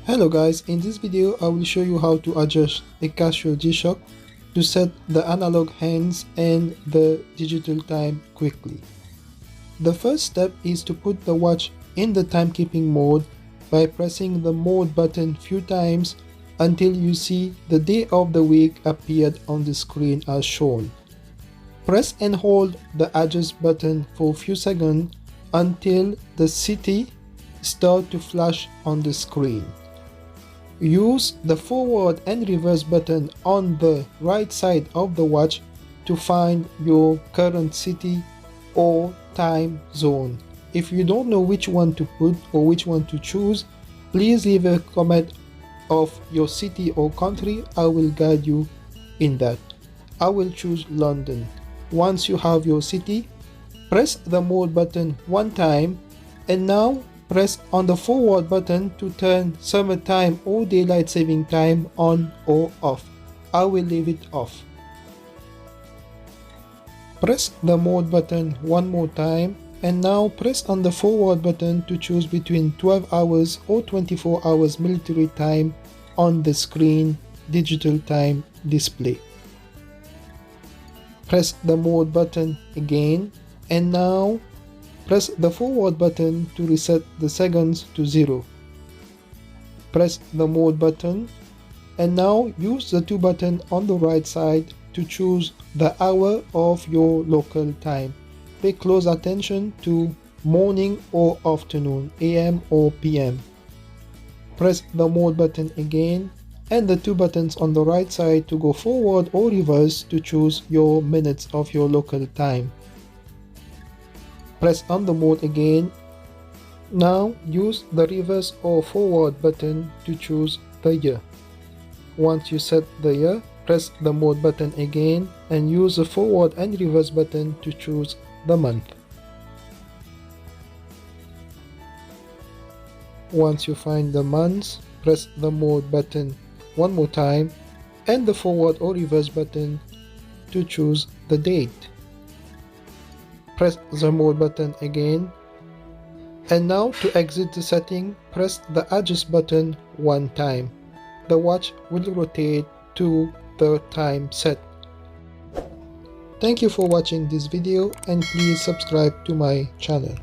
Hello guys, in this video I will show you how to adjust a Casio Gshock to set the analog hands and the digital time quickly. The first step is to put the watch in the timekeeping mode by pressing the mode button few times until you see the day of the week appeared on the screen as shown. Press and hold the adjust button for a few seconds until the city starts to flash on the screen. Use the forward and reverse button on the right side of the watch to find your current city or time zone. If you don't know which one to put or which one to choose, please leave a comment of your city or country. I will guide you in that. I will choose London. Once you have your city, press the mode button one time and now press on the forward button to turn summertime or daylight saving time on or off. I will leave it off. Press the mode button one more time and now press on the forward button to choose between 12 hours or 24 hours military time on the screen digital time display. Press the mode button again and now press the forward button to reset the seconds to 0. Press the mode button and now use the two buttons on the right side to choose the hour of your local time. Pay close attention to morning or afternoon, AM or PM. Press the mode button again and the two buttons on the right side to go forward or reverse to choose your minutes of your local time. Press on the mode again. Now use the reverse or forward button to choose the year. Once you set the year, press the mode button again and use the forward and reverse button to choose the month. Once you find the months, press the mode button one more time and the forward or reverse button to choose the date. Press the mode button again and now to exit the setting, press the adjust button one time. The watch will rotate to the time set. Thank you for watching this video and please subscribe to my channel.